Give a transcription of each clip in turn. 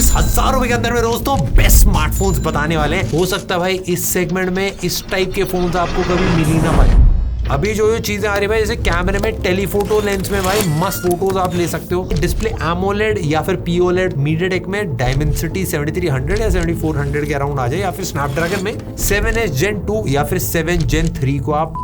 20,000 रुपए के अंदर में दोस्तों बेस्ट स्मार्टफोन्स बताने वाले हैं। हो सकता है भाई इस सेगमेंट में इस टाइप के फोन आपको कभी मिल ही ना पाए। अभी जो चीजें आ रही है भाई, जैसे कैमरे में टेलीफोटो लेंस में भाई मस्त फोटोज आप ले सकते हो। डिस्प्ले एमोलेड या फिर पीओलेड, मीडियाटेक में डायमेंसिटी 7300 या 7400 के अराउंड आ जाए, या फिर स्नैपड्रैगन में 7S Gen 2 या फिर 7 Gen 3 को आप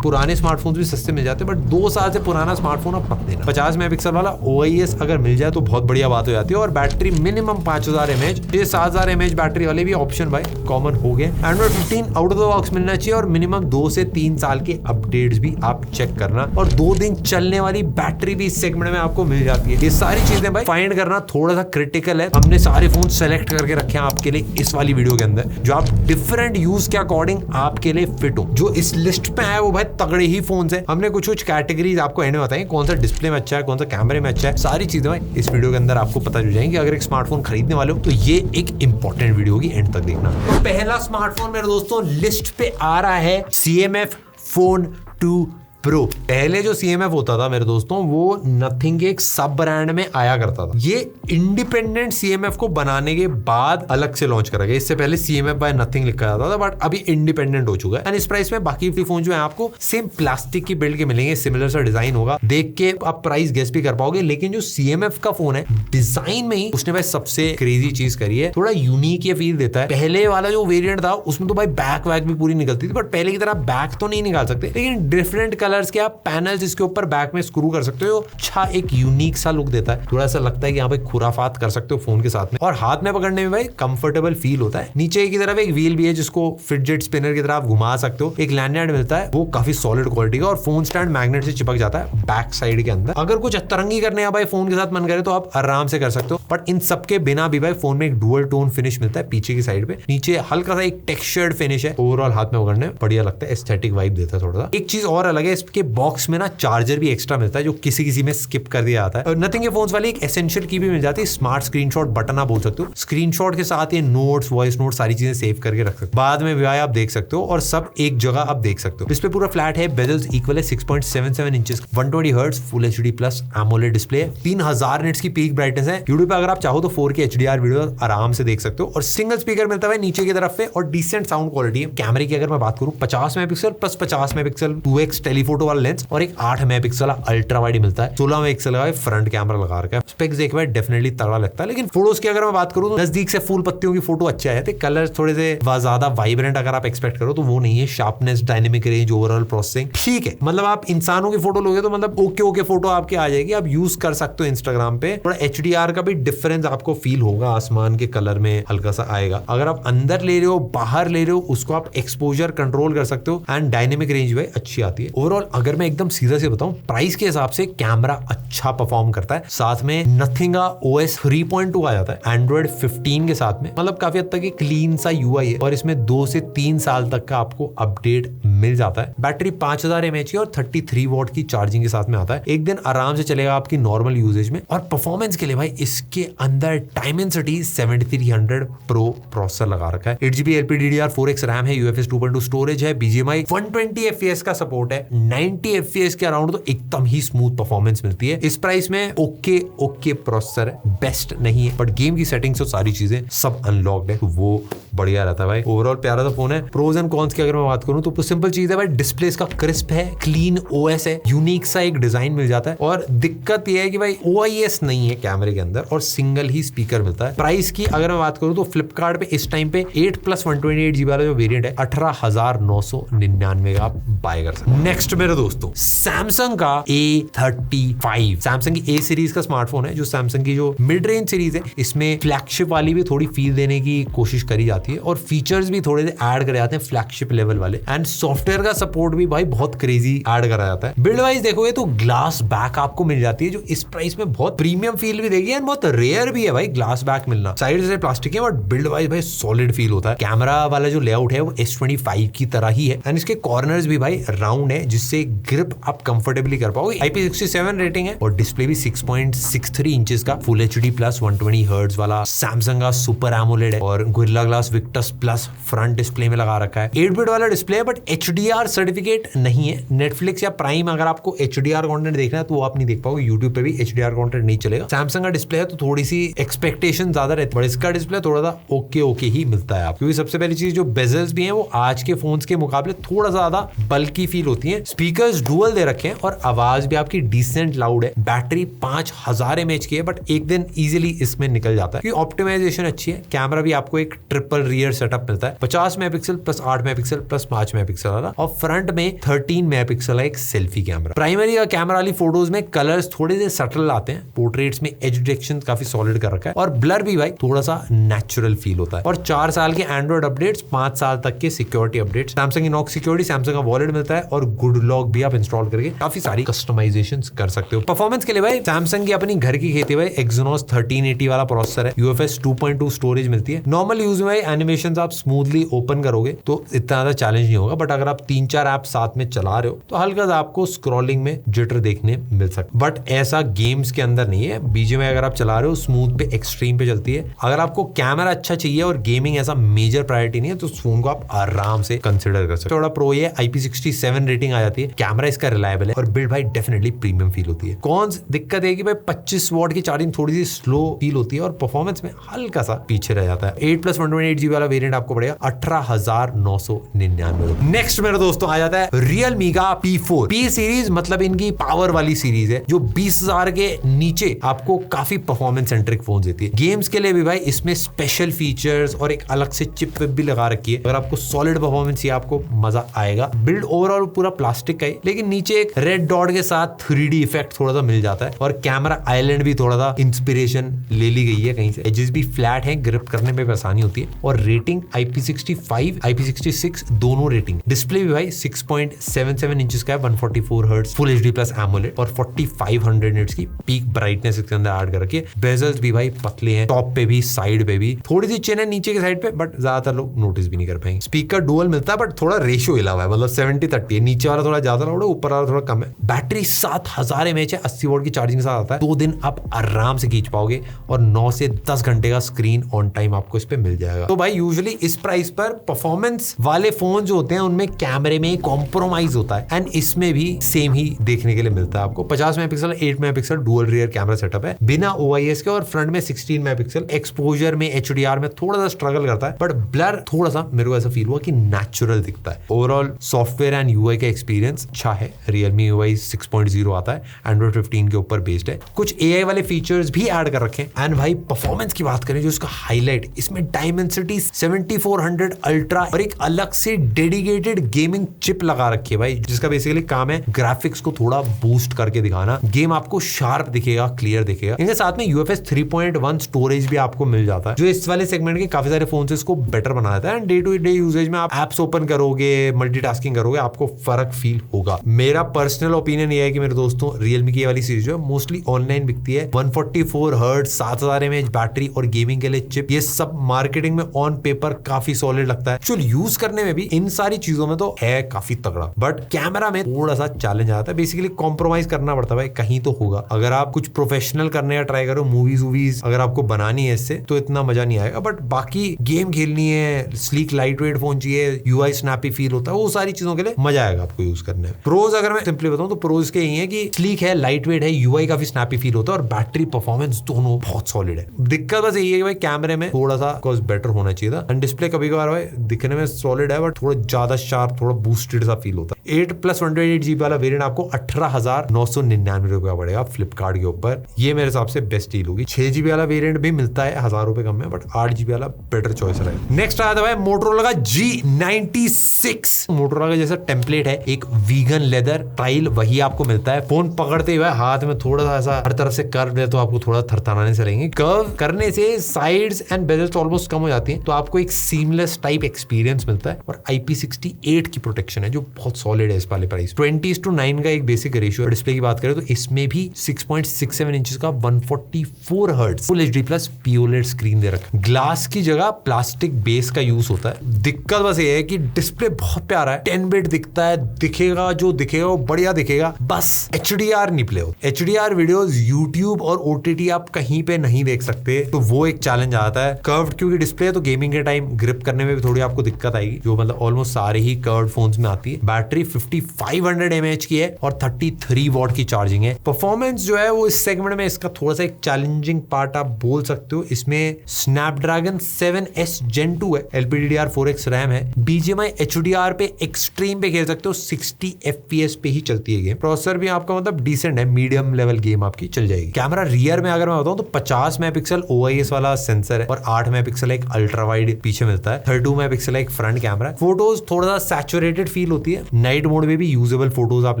पुराने स्मार्टफोन भी सस्ते मिल जाते हैं, बट 2 साल से पुराना स्मार्टफोन आप मत लेना। 50 मेगापिक्सल वाला OIS अगर मिल जाए तो बहुत बढ़िया बात हो जाती है। और बैटरी मिनिमम 5000 mAh, ये 7000 mAh बैटरी वाले भी ऑप्शन भाई कॉमन हो गए। Android 15 out of the box मिलना चाहिए और मिनिमम 2 से 3 साल के अपडेट्स भी आप चेक करना, और 2 दिन चलने वाली बैटरी भी इस सेगमेंट में आपको मिल जाती है। ये सारी चीजें भाई फाइंड करना थोड़ा सा क्रिटिकल है। हमने सारे फोन सेलेक्ट करके रखे हैं आपके लिए इस वाली वीडियो के अंदर, जो आप डिफरेंट यूज के अकॉर्डिंग आपके लिए फिट हो। जो इस लिस्ट पे है वो भाई तगड़े ही फोन है। हमने कुछ कैटेगरीज आपको एंड में बताएंगे, कौन सा डिस्प्ले में अच्छा है, कौन सा कैमरे में अच्छा है, सारी चीजें भाई इस वीडियो के अंदर आपको पता चल जाएंगी। अगर एक स्मार्टफोन खरीदने वाले हो तो ये एक इंपॉर्टेंट वीडियो होगी, एंड तक देखना। तो पहला स्मार्टफोन मेरे दोस्तों लिस्ट पे आ रहा है CMF Phone 2 Pro। पहले जो CMF होता था मेरे दोस्तों, वो नथिंग के एक सब ब्रांड में आया करता था। ये इंडिपेंडेंट CMF को बनाने के बाद अलग से लॉन्च करा गया। इससे पहले CMF बाय नथिंग लिखा जाता था, बट अभी इंडिपेंडेंट हो चुका है। एंड इस प्राइस में बाकी फोन जो है आपको सेम प्लास्टिक की बिल्ड के मिलेंगे, सिमिलर सा डिजाइन होगा, देख के आप प्राइस गेस भी कर पाओगे। लेकिन जो CMF का फोन है, डिजाइन में ही उसने भाई सबसे क्रेजी चीज करी है, थोड़ा यूनिक ये फील देता है। पहले वाला जो वेरिएंट था उसमें तो भाई बैक वैक भी पूरी निकलती थी, बट पहले की तरह बैक तो नहीं निकाल सकते, लेकिन डिफरेंट कलर्स के आप पैनल्स इसके ऊपर बैक में स्क्रू कर सकते हो। अच्छा एक यूनिक सा लुक देता है, थोड़ा सा लगता है कि यहाँ पे खुराफात कर सकते हो फोन के साथ में, और हाथ में पकड़ने में भाई कंफर्टेबल फील होता है। नीचे की तरफ एक व्हील भी है जिसको फिडजेट स्पिनर की तरह आप घुमा सकते हो। एक लैंडगार्ड मिलता है, वो काफी सॉलिड क्वालिटी का, और फोन स्टैंड मैग्नेट से चिपक जाता है बैक साइड के अंदर। अगर कुछ अतरंगी करने का भाई फोन के साथ मन करे तो आप आराम से कर सकते हो, बट इन सबके बिना भी भाई फोन में एक डुअल टोन फिनिश मिलता है पीछे की साइड पे। नीचे हल्का सा एक टेक्सचर्ड फिनिश है, ओवरऑल हाथ में पकड़ने बढ़िया लगता है, एस्थेटिक वाइब देता है थोड़ा सा। एक चीज और अलग है, इसके बॉक्स में ना चार्जर भी एक्स्ट्रा मिलता है, जो किसी में स्किप कर दिया जाता है। और नथिंग के फोन्स वाली एक एसेंशियल की भी मिल जाती है, स्मार्ट स्क्रीनशॉट बटन आप बोल सकते हो। स्क्रीनशॉट के साथ ये नोट्स, वॉइस नोट, सारी चीजें सेव करके रख सकते हो, बाद में भी आप देख सकते हो, और सब एक जगह आप देख सकते हो। डिस्प्ले पूरा फ्लैट है, बेजल्स इक्वल है, 6.77 inches, 120 hertz full HD plus AMOLED display है, 3000 निट्स की पीक ब्राइटनेस है। यूट्यूब पे अगर आप चाहो तो 4K HDR वीडियो आराम से देख सकते हो, और सिंगल स्पीकर मिलता है नीचे की तरफ पे, और डिसेंट साउंड क्वालिटी है। कैमरे की अगर मैं बात करूं, 50 megapixel plus 50 megapixel 2x telephoto वाला लेंस, और एक 8 मेगापिक्सल अल्ट्रा वाइड मिलता है। 16 मेगापिक्सल का फ्रंट कैमरा लगा रखा है। स्पेक्स देख भाई डेफिनेटली तगड़ा लगता है। लेकिन फोटोज की अगर मैं बात करूं तो नजदीक से फूल पत्तियों की फोटो अच्छे आए थे। कलर थोड़े से ज्यादा वाइब्रेंट अगर आप एक्सपेक्ट करो तो वो नहीं है। Sharpness, dynamic range, overall processing ठीक है। मतलब आप इंसानों की फोटो लोगे तो मतलब ओके फोटो आपके आ जाएगी, आप यूज कर सकते हो इंस्टाग्राम पे। थोड़ा HDR का भी डिफरेंस आपको फील होगा, आसमान के कलर में हल्का सा आएगा। अगर आप अंदर ले रहे हो, बाहर ले रहे हो, उसको आप एक्सपोजर कंट्रोल कर सकते हो, एंड डायनेमिक रेंज भाई अच्छी आती है। ओवरऑल अगर मैं एकदम सीधा से बताऊं, प्राइस के हिसाब से कैमरा अच्छा परफॉर्म करता है, साथ में नथिंग का OS 3.2 आ जाता है एंड्रॉइड 15 के साथ में। मतलब काफी हद तक एक क्लीन सा UI है, और इसमें 2 से 3 साल तक का आपको अपडेट मिल जाता है। बैटरी 5000 mAh की और 33 वॉट की चार्जिंग के साथ में आता है। एक दिन आराम से चलेगा आपकी नॉर्मल यूजेज में। और परफॉर्मेंस के लिए भाई इसके अंदर डायमेंसिटी 7300 Pro प्रोसेसर लगा रखा है। 8GB LPDDR4X रैम है, UFS 2.2 स्टोरेज है, BGMI 120 FPS का सपोर्ट है, 90 FPS के अराउंड तो एकदम ही स्मूथ परफॉर्मेंस मिलती है। इस प्राइस में ओके प्रोसेसर है, बेस्ट नहीं है, बट गेम की सेटिंग्स और सारी चीजें सब अनलॉक्ड है, तो वो बढ़िया रहता है भाई। ओवरऑल प्यारा सा फोन है। प्रोज एंड कॉन्स की अगर मैं बात करूं तो सिंपल चीज है भाई, डिस्प्ले इसका क्रिस्प है, क्लीन OS है, यूनिक सा एक डिजाइन मिल जाता है। और दिक्कत यह है कि भाई OIS नहीं है कैमरे के अंदर, और सिंगल ही स्पीकर मिलता है। प्राइस की अगर मैं बात करूं तो फ्लिपकार्ट पे इस टाइम पे 8 प्लस 128GB वाला जो वेरिएंट है 18,999 का आप बाय कर सकते हैं। नेक्स्ट मेरे दोस्तों, सैमसंग का A35। सैमसंग की A सीरीज का स्मार्टफोन है, जो सैमसंग की जो मिड रेंज सीरीज है, इसमें फ्लैगशिप वाली भी थोड़ी फील देने की कोशिश करी जाती है, और फीचर्स भी थोड़े से ऐड करे जाते हैं फ्लैगशिप लेवल वाले, एंड सॉफ्टवेयर का सपोर्ट भी भाई बहुत क्रेजी ऐड करा जाता है। बिल्ड वाइज देखोगे तो ग्लास बैक आपको मिल जाती है, जो इस प्राइस में बहुत प्रीमियम फील भी देगी, एंड बहुत रेयर भी है भाई ग्लास बैक मिलना। साइड से प्लास्टिक है, बट बिल्ड वाइज भाई सॉलिड फील होता है। कैमरा वाला जो लेआउट है वो S25 की तरह ही है, एंड इसके कॉर्नर्स भी भाई राउंड है, जिससे जिससे ग्रिप आप कंफर्टेबली कर पाओगे। IP67 रेटिंग है और डिस्प्ले भी 6.63 इंचेस का फुल HD प्लस 120 हर्ट्ज वाला सैमसंग का सुपर एमोलेड है और gorilla glass Victus plus front display में लगा रखा है। 8-बिट वाला डिस्प्ले है बट HDR सर्टिफिकेट नहीं है। नेटफ्लिक्स या प्राइम अगर आपको HDR कंटेंट देखना है तो वो आप नहीं देख पाओगे, यूट्यूब पे भी HDR कंटेंट नहीं चलेगा। सैमसंग का डिस्प्ले है तो थोड़ी सी एक्सपेक्टेशन ज्यादा रहती है, बट इसका डिस्प्ले थोड़ा सा ओके ही मिलता है आपको। क्योंकि सबसे पहली चीज जो बेजल्स भी हैं वो आज के फोन्स के मुकाबले थोड़ा ज्यादा बल्की फील होती है। स्पीकर्स डुअल दे रखे हैं और आवाज भी आपकी डिसेंट लाउड है। बैटरी 5000 mAh की है बट एक दिन इजीली इसमें निकल जाता है क्योंकि ऑप्टिमाइजेशन अच्छी है। कैमरा भी आपको एक ट्रिपल रियर सेटअप मिलता है, 50 megapixel plus 8 megapixel plus 5 megapixel वाला, और फ्रंट में 13 मेगापिक्सल है एक सेल्फी कैमरा। प्राइमरी का कैमरा वाली फोटोज में कलर्स थोड़े से सटल आते हैं, पोर्ट्रेट्स में एज डिटेक्शन काफी सॉलिड कर रखा है और ब्लर भी भाई थोड़ा सा नेचुरल फील होता है। और 4 साल के एंड्रॉइड अपडेट्स, 5 साल तक के सिक्योरिटी अपडेट्स, सैमसंग की नॉक सिक्योरिटी, सैमसंग का वॉलेट मिलता है और गुड लॉक भी आप इंस्टॉल करके काफी सारी कस्टमाइजेशन कर सकते हो। परफॉर्मेंस के लिए भाई सैमसंग की अपनी घर की खेती भाई Exynos 1380 वाला प्रोसेसर है, UFS 2.2 स्टोरेज मिलती है। नॉर्मल यूज में भाई एनिमेशन आप स्मूथली ओपन करोगे तो इतना ज्यादा चैलेंज नहीं होगा, बट अगर आप 3-4 ऐप साथ में चला रहे हो तो हल्का सा आपको स्क्रॉलिंग में जिटर देखने मिल सकता है, बट ऐसा गेम्स के अंदर नहीं है। BGMI अगर आप चला रहे हो स्मूथ पे एक्सट्रीम पे चलती है। अगर आपको कैमरा अच्छा चाहिए और गेमिंग ऐसा मेजर प्रायोरिटी नहीं है तो उस फोन को आप आराम से कंसिडर कर सकते हो। थोड़ा प्रो ये IP67 रेटिंग आ जाती है, कैमरा इसका रिलायबल है और बिल्ड भाई डेफिनेटली प्रीमियम फील होती है। कॉन्स दिक्कत है कि भाई 25 वॉट की चार्जिंग थोड़ी सी स्लो फील होती है और परफॉर्मेंस में हल्का सा पीछे रह जाता है। 8+128GB वाला वेरिएंट आपको पड़ेगा 18,999। नेक्स्ट मेरे दोस्तों आ जाता है Realme का P4 P सीरीज, मतलब इनकी पावर वाली सीरीज है जो 20,000 के नीचे आपको काफी परफॉर्मेंस सेंट्रिक फोन देती है। गेम्स के लिए भी भाई इसमें स्पेशल फीचर्स और एक अलग से चिप विप भी लगा रखी है। अगर आपको सॉलिड परफॉर्मेंस चाहिए आपको मजा आएगा। बिल्ड ओवरऑल पूरा प्लास्टिक का है लेकिन नीचे एक रेड डॉट के साथ 3D इफेक्ट थोड़ा सा मिल जाता है और कैमरा आइलैंड भी थोड़ा सा इंस्पिरेशन ले ली गई है कहीं से। एजेस भी फ्लैट है, ग्रिप करने में आसानी होती है और रेटिंग IP65 IP66 दोनों रेटिंग। डिस्प्ले भी भाई 6.77 इंचेस का है, 144 hertz full HD plus AMOLED और 4500 निट्स की पीक ब्राइटनेस इसके अंदर ऐड कर रखी है। बेजल्स भी भाई पतले हैं, टॉप पे भी साइड पे भी थोड़ी सी चेन है नीचे के साइड पे, बट ज्यादातर लोग नोटिस भी नहीं कर पाएंगे। स्पीकर डुअल मिलता है बट थोड़ा रेशियो हिला हुआ है, मतलब 70-30 है, नीचे वाला थोड़ा ज्यादा लाउड है, ऊपर वाला थोड़ा कम है। बैटरी 7000 mAh है, 80 वॉट की चार्जिंग के साथ आता है। 2 दिन आप आराम से खींच पाओगे और 9 से 10 घंटे का स्क्रीन ऑन टाइम आपको इस पे मिल जाएगा। तो भाई यूजुअली इस प्राइस पर परफॉर्मेंस वाले फोन जो होते हैं उनमें कैमरे में कॉम्प्रोमाइज होता है एंड इसमें भी सेम ही देखने के लिए मिलता है आपको। 50 megapixel 8 megapixel dual rear camera setup है बिना OIS के और फ्रंट में 16 मेगापिक्सल। एक्सपोजर में HDR में थोड़ा सा स्ट्रगल करता है बट ब्लर थोड़ा सा मेरे को ऐसा फील हुआ कि नेचुरल दिखता है। ओवरऑल सॉफ्टवेयर एंड UI का एक्सपीरियंस अच्छा है। Realme UI 6.0 आता है, Android 15 के ऊपर बेस्ड है। कुछ AI वाले फीचर्स भी ऐड कर रखे हैं एंड भाई परफॉर्मेंस की बात करें जो इसका हाईलाइट, इसमें Dimensity 7400 अल्ट्रा और एक अलग से डेडिकेटेड गेमिंग चिप लगा रखी है भाई, जिसका बेसिकली काम है ग्राफिक्स को थोड़ा बूस्ट करके दिखाना। गेम आपको शार्प दिखेगा, क्लियर दिखेगा। इनके साथ में UFS 3.1 स्टोरेज भी आपको मिल जाता है जो इस वाले सेगमेंट के काफी सारे फोन से इसको बेटर बना देता है and day to day uses में आप एप्स ओपन करोगे, मल्टीटास्किंग करोगे, आपको फर्क फील होगा। मेरा पर्सनल ओपिनियन ये है कि मेरे दोस्तों Realme की ये वाली सीरीज जो है मोस्टली ऑनलाइन बिकती है। 144 हर्ट्ज 7000 mAh बैटरी और गेमिंग के लिए चिप, ये सब मार्केटिंग में ऑन पेपर काफी सॉलिड लगता है। एक्चुअल यूज करने में भी इन सारी चीजों में तो है काफी तगड़ा, बट कैमरा में थोड़ा सा चैलेंज आता है। बेसिकली कॉम्प्रोमाइज करना पड़ता है भाई, कहीं तो होगा। अगर आप कुछ प्रोफेशनल करने का ट्राई करो, मूवीज अगर आपको बनानी है इससे तो इतना मजा नहीं आएगा, बट बाकी गेम खेलनी है, स्लीक लाइट वेट फोन चाहिए, UI स्नैपी फील होता है, वो सारी चीजों के लिए मजा आएगा आपको यूज करने में। प्रोज अगर मैं सिंपली बताऊं तो प्रोज के यही है कि स्लीक है, लाइट वेट है, UI काफी स्नैपी फील होता है और बैटरी परफॉर्मेंस दोनों बहुत सॉलिड है। दिक्कत बस यही है कि भाई कैमरे में थोड़ा सा कॉस्ट बेटर होना चाहिए था एंड डिस्प्ले कभी कभार भाई दिखने में सॉलिड है बट थोड़ा ज्यादा शार्प, थोड़ा बूस्टेड सा फील होता है। 8+128GB वाला वेरिएंट आपको 18,999 रुपया पड़ेगा फ्लिपकार्ट के ऊपर। ये मेरे हिसाब से बेस्ट डील होगी। 6GB वाला वेरिएंट भी मिलता है 1000 रुपए कम में, बट 8GB वाला बेटर चॉइस रहेगा। नेक्स्ट आता है मोटोरोला का G96। मोटोरोला का जैसा टेम्पलेट है, एक वीगन लेदर टाइल वही आपको मिलता है। फोन पकड़ते हुए हाथ में थोड़ा सा ऐसा हर तरफ से कर्व दे तो आपको थोड़ा थरथराने से लगेंगे। कर्व करने से साइड्स एंड बेजल्स ऑलमोस्ट कम हो जाती हैं तो आपको एक सीमलेस टाइप एक्सपीरियंस मिलता है और IP68 की प्रोटेक्शन है जो बहुत सॉलिड सॉलिड है इस वाले प्राइस। 20:9 का एक बेसिक रेशियो। डिस्प्ले की बात करें तो इसमें भी 6.67 इंच का 144 hertz full HD plus POLED screen दे रखा है। ग्लास की जगह प्लास्टिक बेस का यूज होता है। दिक्कत बस ये है कि डिस्प्ले बहुत प्यारा है, 10 बिट दिखता है, दिखेगा जो दिखेगा वो बढ़िया दिखेगा, बस HDR नहीं प्ले होता। HDR वीडियोस YouTube और OTT आप कहीं पे नहीं देख सकते, तो वो एक चैलेंज आता है। कर्व्ड क्योंकि डिस्प्ले है तो गेमिंग के टाइम ग्रिप करने में भी थोड़ी आपको दिक्कत आएगी, जो मतलब ऑलमोस्ट सारे ही कर्व्ड फोन्स में आती है। बैटरी 5500 mAh की है और 33 वॉट की चार्जिंग है। परफॉर्मेंस जो है वो इस सेगमेंट में इसका थोड़ा सा एक चैलेंजिंग पार्ट आप बोल सकते हो। इसमें स्नैपड्रैगन 7S Gen 2 है, LPDDR4X रैम है, BGMI HDR पे एक्सट्रीम पे खेल सकते हो, 60 FPS पे ही चलती है गेम। प्रोसेसर भी आपका मतलब डिसेंट है, मीडियम लेवल गेम आपकी चल जाएगी। कैमरा रियर में अगर मैं बताऊं तो 50 मेगापिक्सल OIS वाला सेंसर है और 8 मेगापिक्सल एक अल्ट्रा वाइड पीछे मिलता है, 32 मेगापिक्सल एक फ्रंट कैमरा। फोटोज थोड़ा सा सैचुरेटेड फील होती है, नाइट मोड में भी यूजेबल फोटोज आप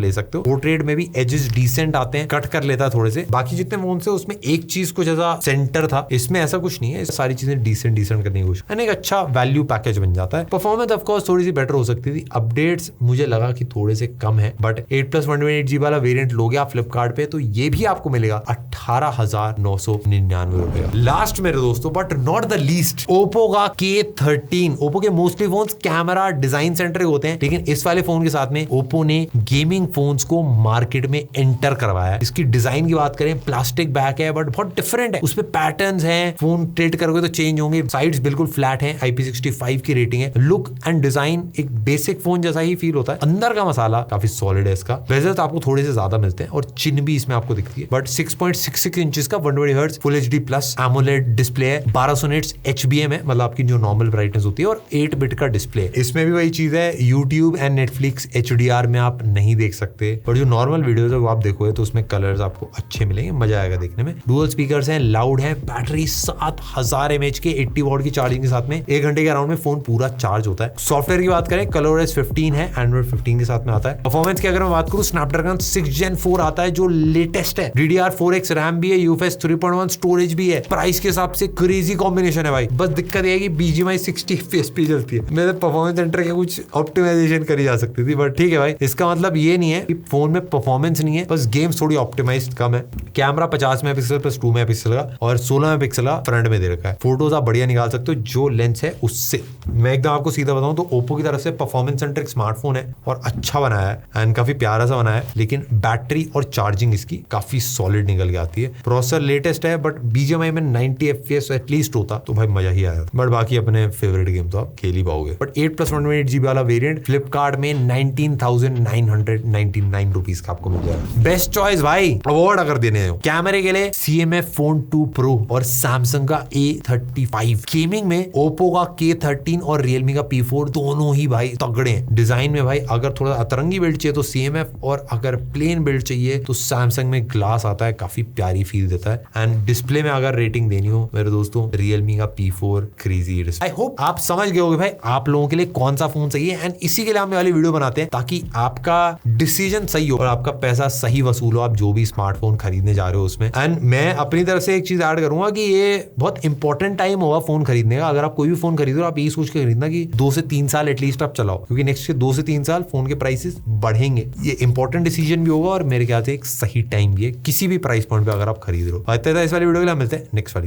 ले सकते हो। पोर्ट्रेट में भी एजेस डिसेंट आते हैं, कट कर लेता है थोड़े से। बाकी जितने फोन से उसमें एक चीज कुछ ऐसा सेंटर था, इसमें ऐसा कुछ नहीं है, सारी चीजें डिसेंट करने की कोशिश, एक अच्छा वैल्यू पैकेज बन जाता है। परफॉर्मेंस ऑफ कोर्स थोड़ी सी बेटर हो सकती थी, अपडेट्स मुझे लगा कि थोड़े से कम है, बट 8+128GB वाला वेरिएंट लोगे आप फ्लिपकार्ट पे तो ये भी आपको मिलेगा 18,999 रुपए का। लास्ट मेरे दोस्तों but not the least, Oppo का K13। ओप्पो के mostly phones camera design centric होते हैं, लेकिन इस वाले फोन के साथ में ओप्पो ने गेमिंग फोन्स को मार्केट में एंटर करवाया है। इसकी डिजाइन की बात करें, प्लास्टिक बैक है बट बहुत डिफरेंट है, उसपे पैटर्न्स हैं, फोन ट्रेड करोगे तो चेंज होंगे, साइड्स बिल्कुल फ्लैट हैं, IP65 की रेटिंग है। लुक एंड डिजाइन एक बेसिक फोन जैसा ही फील होता है, अंदर का मसाला काफी सॉलिड है इसका। बेजल तो आपको थोड़े से ज्यादा मिलते हैं और चिन भी इसमें आपको दिखती है, बट 6.66 इंचेस का 120 hertz full HD plus AMOLED display है, 1200 निट्स HBM है, मतलब आपकी जो नॉर्मल ब्राइटनेस होती है, और 8 बिट का डिस्प्ले है। इसमें भी वही चीज है, YouTube एंड Netflix HDR में आप नहीं देख सकते, और जो नॉर्मल वीडियोस है वो आप देखोगे तो उसमें कलर्स आपको अच्छे मिलेंगे, मजा आएगा देखने में। डुअल स्पीकर्स हैं, लाउड है, बैटरी 7000 mAh के 80 वॉट की चार्जिंग के साथ में 1 घंटे के अराउंड में फोन पूरा चार्ज होता है। सॉफ्टवेयर की बात करें, ColorOS 15 है, Android 15 के साथ में आता है। परफॉर्मेंस की अगर मैं बात करूं, स्नैपड्रैगन 6 Gen 4 आता है जो लेटेस्ट है, DDR4X रैम भी है, UFS 3.1 स्टोरेज भी है। प्राइस के हिसाब से क्रेजी कॉम्बिनेशन है भाई, बस दिक्कत ये है कि BGMI 60 FPS पे चलती है। मेरे परफॉर्मेंस सेंटर के कुछ ऑप्टिमाइजेशन करी जा सकती थी, बट ठीक है भाई, इसका मतलब ये नहीं है कि फोन में परफॉर्मेंस नहीं है, बस गेम्स थोड़ी ऑप्टिमाइज्ड कम है। कैमरा 50 मेगापिक्सल प्लस 2 मेगापिक्सल का और 16 मेगापिक्सल का फ्रंट में दे रखा है। फोटोज आप बढ़िया निकाल सकते हो जो लेंस है उससे। मैं एकदम आपको सीधा बताऊं तो ओप्पो की तरफ से परफॉर्मेंस सेंट्रिक स्मार्टफोन है और अच्छा बनाया है एंड काफी प्यारा सा बनाया है, लेकिन बैटरी और चार्जिंग इसकी काफी सॉलिड निकल के आती है। प्रोसेसर लेटेस्ट है बट BGMI में 90 FPS एटलीस्ट होता तो भाई मजा ही आया, बट बाकी अपने फेवरेट गेम तो आप खेल ही पाओगे। बट 8+128GB वाला वेरिएंट फ्लिपकार्ट में 19,999 रुपीज का आपको मिल जाएगा। बेस्ट चॉइस भाई, अवार्ड अगर देने हो कैमरे के लिए CMF Phone 2 Pro और सैमसंग का A35। गेमिंग में ओप्पो का K13 और रियलमी का P4 दोनों ही भाई तगड़े हैं। डिजाइन में भाई अगर थोड़ा अतरंगी बिल्ड चाहिए तो CMF, और अगर प्लेन बिल्ड चाहिए तो सैमसंग में ग्लास आता है, काफी प्यारी फील देता है। एंड डिस्प्ले में अगर रेटिंग देनी हो मेरे दोस्तों, रियलमी का P4 crazy display. I hope आप समझ गए होगे भाई आप लोगों के लिए कौन सा फोन सही है, एंड इसी के लिए हम ये वाली वीडियो बनाते हैं ताकि आपका डिसीजन सही हो और आपका पैसा सही वसूल हो, आप जो भी स्मार्टफोन खरीदने जा रहे हो उसमें। एंड मैं अपनी तरफ से एक चीज ऐड करूंगा कि ये बहुत इंपॉर्टेंट टाइम होगा फोन खरीदने का। अगर आप कोई भी फोन खरीदो आप यही सोच के खरीदना कि 2 से 3 साल एटलीस्ट आप चलाओ, क्योंकि नेक्स्ट के 2 से 3 साल फोन के प्राइसेस बढ़ेंगे। ये इंपॉर्टेंट डिसीजन भी होगा और मेरे ख्याल से एक सही टाइम भी है किसी भी प्राइस पॉइंट पे अगर आप खरीद रहे हो। इस वाली वीडियो के लिए मिलते हैं नेक्स्ट वाली में।